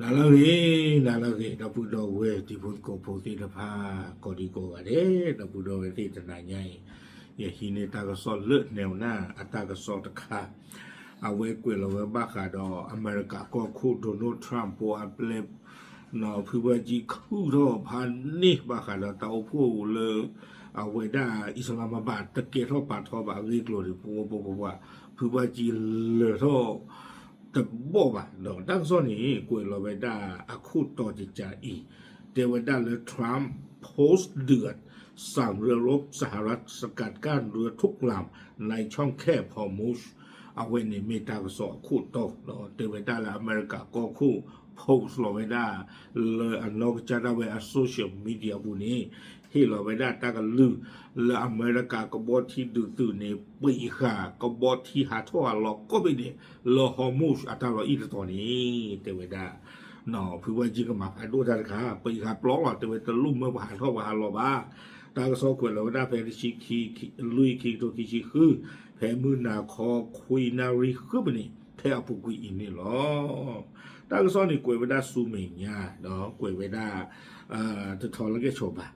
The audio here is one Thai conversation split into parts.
나라게 나부도 왜 디본고 보시다파 거리고 가래 나부도 왜 티나냐이 예 히네 따가 쏠르 네오나 아따가 쏠다카 아왜 꿰로 바카도 아메리카 고쿠 도널드 트럼프 아플레 너 피바지 쿠로 반니 바카도 타오포 아웨다 이슬라마바드 뜻게로 바토바 리글로리 보보보와 피바지 레로แต่บอกว่าเราตั้งส่วนนี้กวยเราไปได้อาคูต่อจิตใจอีเดวิดาและทรัมป์โพสต์เดือดสั่งเรือรบสหรัฐสกัดกั้นเรือทุกลำในช่องแคบฮอร์มุซเอาไว้ในเมตากสอคู่ต่อเดวิดาและอเมริกาก็คู่โพสต์เราไปได้เลยอันนอกจากได้ในโซเชียลมีเดียบุนี้ที่เราไปได้ตั้งกันลือและอเมริกาก็บอกที่ตื่นในปีขาก็บอกที่หาทั่วโลกก็ไม่ได้โลฮอร์มุสอัตราอีกตัวนี้เทวดาเนาะพี่ว่าจริงก็มาผ่านดูทันค่ะปีขาปล้องเทวดาลุ่มเมื่อผ่านทั่วผ่านโลบ้าตั้งก็สอบคนเราได้แพ้ชิคีลุยคีตัวคีชิคือแพ้มือนาคอคุยนารีคือแบบนี้แพ้ปุกุยอินนี่หรอตั้งก็สอบนี่กวยไปได้ซูเมียเนาะกวยไปได้จะทอแล้วก็โชบะ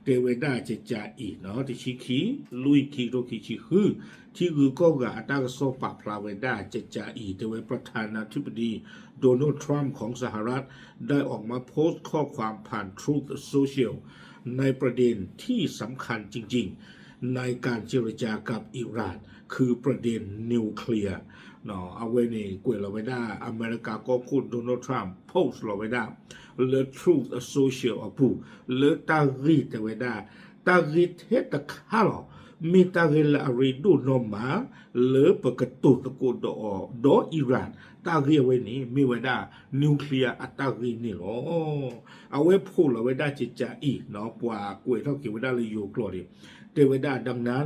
เทวดาจะจ่าอีเนาะที่ชิคีลุยคีโตคิชิคือที่คือก็กับอัตราโซปาพลาเวดาจะจ่าอีเทวประธานาธิบดีโดนัลด์ทรัมป์ของสหรัฐได้ออกมาโพสต์ข้อความผ่าน Truth Social ในประเด็นที่สำคัญจริงๆในการเจรจากับอิหร่านคือประเด็นนิวเคลียร์เนาะเอาไว้ในกวยเราไม่ได้อเมริกาก็คุณโดนัลด์ทรัมป์โพสต์เราไม่ได้เลTruth Social อ่ะผู้เลตารีแต่ไว้ได้ตารีเทตะข้าหรอมีตารีละรีดูนอมาเลปกตุตะกูดออิหร่านตารีไว้นี้มีไว้ได้นิวเคลียร์อัตารีนี่หรอเอาไว้พูดเราไว้ได้จิตใจอีเนาะกว่ากวยเท่ากี่ไว้ได้เลยอยู่กลอดิเทวดาดังนั้น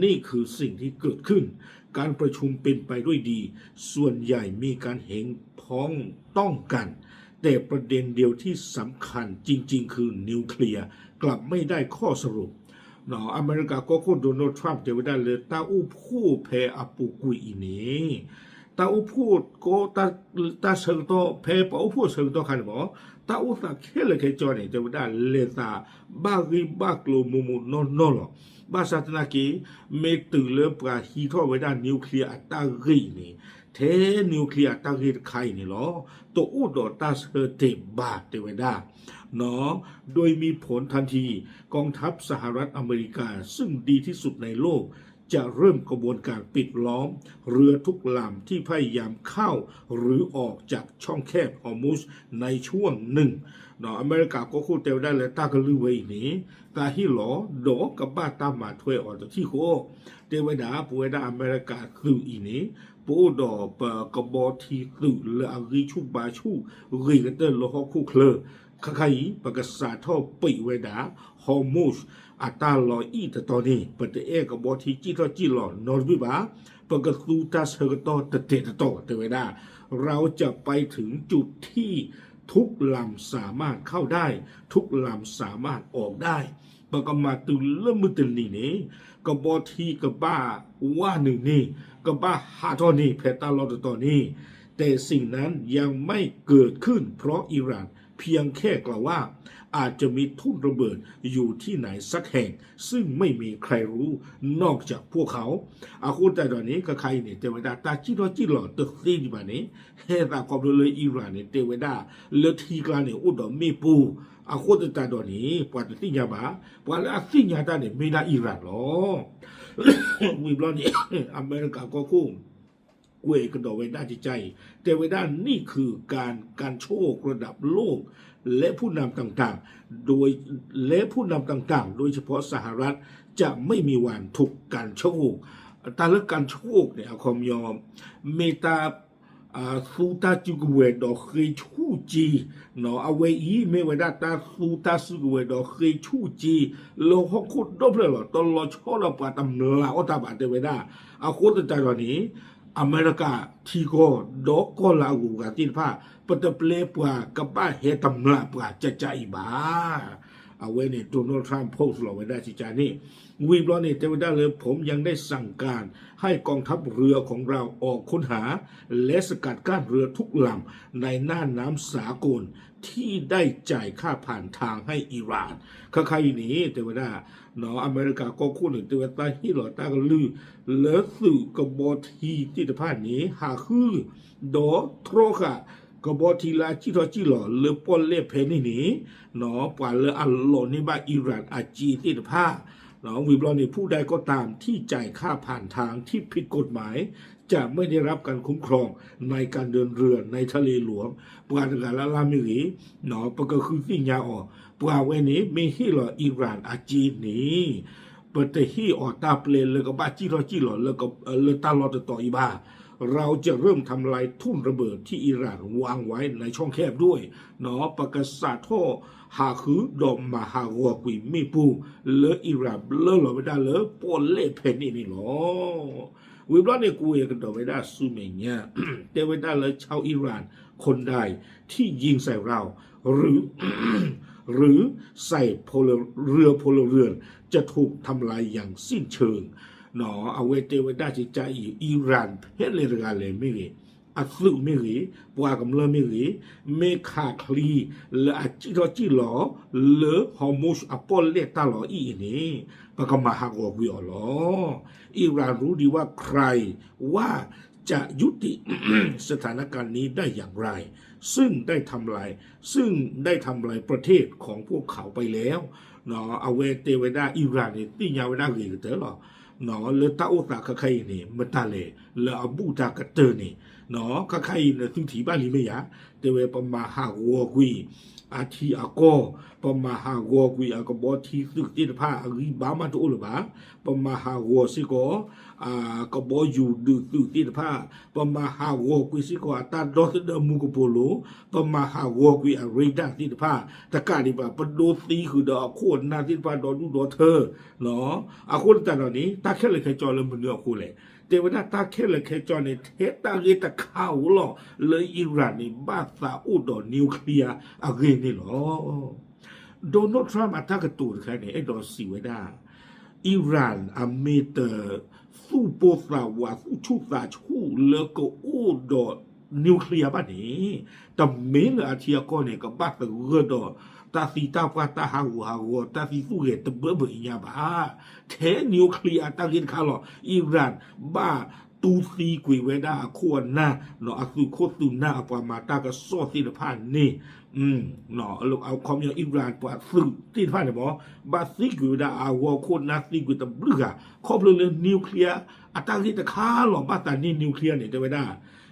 นี่คือสิ่งที่เกิดขึ้นการประชุมเป็นไปด้วยดีส่วนใหญ่มีการเห็นพ้องต้องกันแต่ประเด็นเดียวที่สำคัญจริงๆคือนิวเคลียร์กลับไม่ได้ข้อสรุปเนาะอเมริกาก็คุณโดนัลด์ทรัมป์จะไม่ได้เลยตาอู้พูดแพ้อาปูกุยนี้ตาอู้พูดก็ตาเชิงโตแพ้ปาอู้พูดเชิงโตขันบอกตาอู้ตาแค่เลยแค่จอเนี่ยจะไม่ได้เลยตาบ้ากีบ้ากลัวมุมุนนอหรอบาสาตนากีไม่ตื่นเลยปลาฮีทอไว้ได้นิวเคลียร์อัตรารีนี่เทนิวเคลียร์ตั้งที่ใครนี่หรอตัวอุดตาเสเตบาเตเวดาเนาะโดยมีผลทันทีกองทัพสหรัฐอเมริกาซึ่งดีที่สุดในโลกจะเริ่มกระบวนการปิดล้อมเรือทุกลำที่พยายามเข้าหรือออกจากช่องแคบฮอร์มุซในช่วงหนึ่งเนาะอเมริกาก็คู่เตวได้เลยตากลือไว้นี้ตาฮิหลอดอกับบ้าตามมาถ้วยออกจากที่โคเตวดาป่วยได้อเมริกาคืออีนี้ปูดอปกบอทีตื่นละรีชุบาชูรีกันเตอร์ลฮอคู่เคลข้าใครปกษาท่อปีเวดาฮอร์มุสอัตาลอยอีแต่ตอนนี้ปฏิเอกบอทีจีทอจีหลอนอร์วิบาปกตูตาเซอร์ตอตเตตโตเตเวดาเราจะไปถึงจุดที่ทุกลำสามารถเข้าได้ทุกลำสามารถออกได้ปกมาตุลมุตลีนี้กบอทีกบ้าว่าหนึ่งนี่กบ้าหาตอนนี้เพตาลอดตอนนี้แต่สิ่งนั้นยังไม่เกิดขึ้นเพราะอิหร่านเพียงแค่กล่าวว่าอาจจะมีทุ่นระเบิดอยู่ที่ไหนสักแห่งซึ่งไม่มีใครรู้นอกจากพวกเขาอาคุณแต่ตอนนี้ก็ใครเนี่ยเทวดาตาจิโรจิหล่อตึกซีดีแบบนี้เฮตาความเลยอิหร่านเนี่ยเทวดาเลือทีกลางเนี่ยอุดมมีปูอาคุณแต่ตอนนี้ปวดที่ยาบ้าปวดแล้วสิ่งยาตาเนี่ยไม่ได้อิหร่านหรอวิบล้อนี่อเมริกาก็คู่เวกันดอไว้ได้ใจแต่ไว้ด้านนี่คือการโชคระดับโลกและผู้นำต่างๆโดยโดยเฉพาะสหรัฐจะไม่มีวันถูกการโชคตาเลือกการโชคเนี่ยความยอมเมตาสูตาจุกเวดอกเคยชูจีเนาะเอาไว้อีไม่ไว้ได้ตาสูตาสุกเวดอกเคยชูจีโลหะคุดดบเลยหรอตลอดชอเราปาตำลาอตาบาเตไว้ได้เอาคุดใจตอนนี้อเมริกาที่ก็ดอกก็ลาอูกันที่ผ้าปตะเปลปว่ากับบ้าเฮตำลาปว่าจะใจบ้าเอาไว้ในโดนัลด์ทรัมป์โพสต์เราไว้ได้ที่จานี่ วีบลอนี่เทวดาเลยผมยังได้สั่งการให้กองทัพเรือของเราออกค้นหาและสกัดกั้นเรือทุกลำในน่านน้ำสากลที่ได้จ่ายค่าผ่านทางให้อิหร่านใครหนีเทวดาเนาะอเมริกาก็คู่หนึ่งเทวดาที่หล่อตากลือเลือสื่อกบฏทีที่ตะพานนี้หาคือโดโทรค่ะกบฏทีลาจิทอจิหล่อเลือปนเล่เพนี่นี้เนาะปว่าเลืออัลลอนี่บ้าอิหร่านอาจีที่ตะพาเนาะวิบลอนี่ผู้ใดก็ตามที่จ่ายค่าผ่านทางที่ผิดกฎหมายจะไม่ได้รับการคุ้มครองในการเดินเรือในทะเลหลวงปราการละลามิรีเนาะปก็คือสิ่งยาออปราเวนี้มีที่หล่ออิหร่านอาจีนี้เปิดแต่ที่ออตาเปลนแล้วก็บ้าจีรอจีหล่อแล้วก็เลตาลอต่ออีบ้าเราจะเริ่มทำลายทุ่นระเบิดที่อิหร่านวางไว้ในช่องแคบด้วยเนาะปกษาโทหาคือดอมมาหาวัวกุยมีปูเลออิหร่านเลอหล่อไม่ได้เลอปนเล่เพนนี่หรอวิบลอนี่กูเองกันต่อไม่ได้ซูเมเนียเดวิดาเลยชาวอิหร่านคนใดที่ยิงใส่เราหรือ หรือใส่เรือพลเรือนจะถูกทำลายอย่างสิ้นเชิงเนาะเอาเวเตวิดาจิใจอิหร่านเพชรเลรกาเลไม่รีอัศลุไม่รีปวากำเลไม่รีเมคาคลีและอจิรจิหลอเลฮอมุสอปอลเลตาหลออีนี่ปากมาหักออกวิอลออิหร่านรู้ดีว่าใครว่าจะยุติ สถานการณ์นี้ได้อย่างไรซึ่งได้ทำลายประเทศของพวกเขาไปแล้วเนาะเอาเวเตเวดาอิหร่านนี่ติญาเวดาเกเตอหรอเนาะเลตาอุตาคใครนี่มตาเลเลอบูตากเตอนี่เนาะใครเนี่ยทุกทีบ้านลิเมียเตเวปมาหาวัวกุยอาทีอากอปมาหาวัวกุยอากบอทีสึกติดผ้าอริบามาตุลบาปมาหาวัวสิโกกบออยู่ดึกติดผ้าปมาหาวัวกุยสิโกตาดอสเดมุกโปโลปมาหาวัวกุยอเรดาติดผ้าตะการดิบาปโดตีคือดอกโคนนาติดผ้าดอดูดอเธอเนาะอาคนแต่เหล่านี้ตาแค่เลยใครจอเลยมันเนื้อคู่เลยเทวดาตาแค่เลยแค่จอในเทตาเรตะข้าวหรอเลยอิหร่านในบ้าซาอุดอนิวเคลียร์อะไรนี่หรอโดนัลด์ทรัมป์อัตากระตูนแค่นี้ไอ้ดอสิเวดาอิหร่านอเมริกาสู้โปสาวาสู้ชุสาชูแล้วก็อุดอนิวเคลียร์บ้านนี้แต่เมนอาเทียก็เนี่ยก็บ้าตะเรือดอตาสีตาฟ้าตาหาวตาสีสู้เหตุเบื่อเบื่อยาบ้าเทนิวเคลียร์ตาเกินข้าวหรออิหร่านบ้าตูซีกุยเวดาควรนะเนาะอสุโคตุนาปามาตากระซอสิลพานนี่เนาะลูกเอาความอย่างอิหร่านปะซึ่งที่ผ่านเนี่ยบอกบาซิกุยดาอาวโคนาซิกุยตะบลึกอะครอบเรื่องนิวเคลียร์อัตราที่ตะค้าหรอบ้าตานี่นิวเคลียร์เนี่ยจะไม่ได้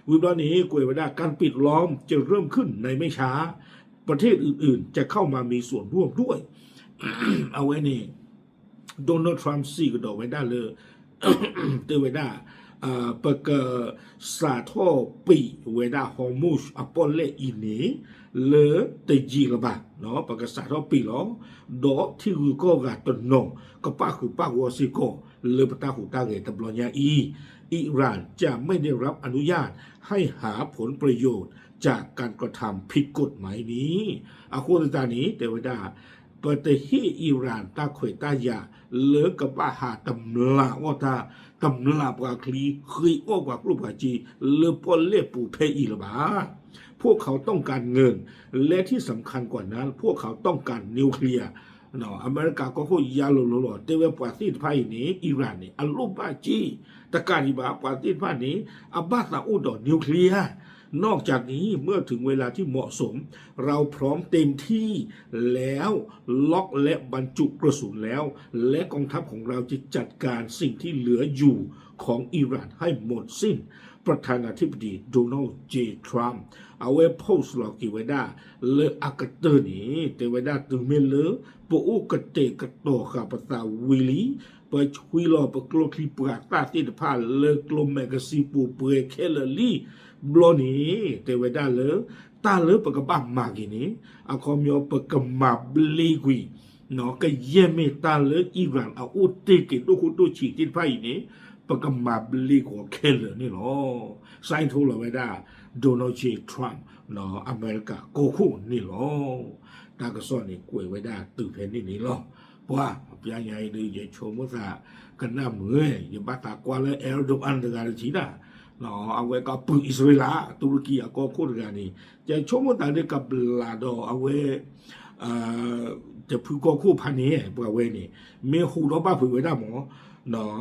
วิบลอนี้กุยเวดาการปิดล้อมจะเริ่มขึ้นในไม่ช้าประเทศอื่นๆจะเข้ามามีส่วนร่วมด้วย เอาไว้นี่โดนัลด์ทรัมป์ซีก็ดอกไว้ได้เลย เตไว้ได้ปกสาทอปีเวดาฮอมูสอปอลเลอินีเลเตจีละบาเนาะปกสาทอปีล้อดอที่คือก็กาตนงก็ป้าคือป้าวอซิโกเลปตาหูตาเกตบลอนยาอิหร่านจะไม่ได้รับอนุญาตให้หาผลประโยชน์จากการกระทำผิดกฎหมายนี้อาคูตานี้เตวดาเปิดที่อิหร่านตาขวยตายาเลือกับอาหารตำลาว่าตาตำลาปากคลีเคยอ้อกว่ากลุ่มจีเลือปนเล่ปูเพอีละบาพวกเขาต้องการเงินและที่สำคัญกว่านั้นพวกเขาต้องการนิวเคลียร์เนาะอเมริกาก็พูดยาโลโลเตเวปาซิไพ่นี้อิหร่านนี่อัลลูบาจีตะการิบาปาซิไพ่นี้อับบาซาอุดอนิวเคลียร์นอกจากนี้เมื่อถึงเวลาที่เหมาะสมเราพร้อมเต็มที่แล้วล็อกและบรรจุกระสุนแล้วและกองทัพของเราจะจัดการสิ่งที่เหลืออยู่ของอิหร่านให้หมดสิ้นประธานาธิบดีโดนัลด์เจทรัมป์เอาไว้โพสต์หลอกกิไว้ได้เลออากาเตอร์นี้เตไว้ได้ตึงเมเลอปะอุกเตกโตขาภาษาวิลีไปคุยรอปะกลคลิปกาตาติดผ้าเลอกลมแมกซีปูเปรเคลลี่บลอนี่เตไว้ได้เลอตาเลอปะกะบ้ามากินี้อาคอมยอปะกะมาบลีกุยเนาะก็เยเมตาเลออิหร่านเอาอุตเกตุคุตุฉีติดไพ่นี้ปะกะมาบลีกว่าเคลนี่หรอไซน์โทรไว้ได้โดนัลด์เจทรัมป์เนาะอเมริกาโกคู่นี่หรอตากระซ่อนนี่กวยไว้ได้ตื่นเพนนี่หรอ ပွားပြန်ရိုင်လေးရချုံမစာကနမွေရဘတာကွာလေအဲဒိုအန်တကရချီတာနော်အဝဲကပူအစ္စရေးလာတူရကီအကောခုကနေကျချုံမတာတဲ့ကပလာတော့အဝဲတဖူကောခုဖာနေပွားဝဲနေမေဟူတော့ပါဖူဝဲတာမောနော်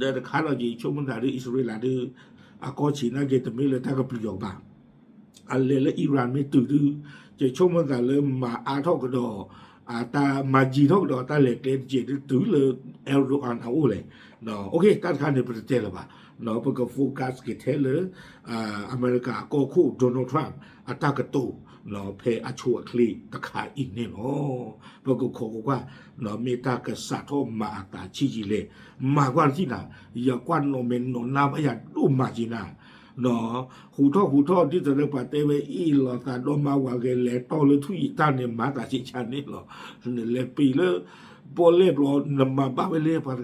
တဲ့ခါတော့ကြီးချုံမတာတဲ့အစ္စရေးလာတဲ့အကောချီနာကတမေလေတာကပြယောပါအလေလေအီရန်မေတူတူကျချုံမတာလေမာအားထောက်ကတော့ตามาจีทอกดอตาเล็กเล็กจีดูเลยเอลโดอันเอาเลยเนาะโอเคการคันในประเทศละป่ะเนาะเพื่อโฟกัสกิเทเลยอเมริกาก็คู่โดนัลด์ทรัมป์อัตากระตูเนาะเพอชัวคลีตะขาอีกเนี่ยเนาะเพื่อโคกว่าเนาะเมตากษัตริย์มาตาชิจิเลมากว่าที่น่ะอย่ากวนโนเมนโนนาพยาดูมาจีน่ะနော်ဟူထောဒီတဲ့ပတ်တဲ့ဝဲအီလောတာတော့မဝါကလေးတော်လို့သူတန်နေမှာတာချချနေလောလေပီလေပေါ်လေဘလနမဘာဝဲလေပါက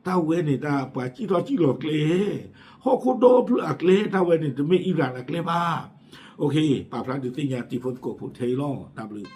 တာဝဲနေတာပါကြည့်လောကလေဟောခုတော့ဖလကလေတာဝဲနေတမီအီရန်ကလေပါโอเคပါဖလာဒီတင်ညာတီဖို့ကိုဖို့ထေလော W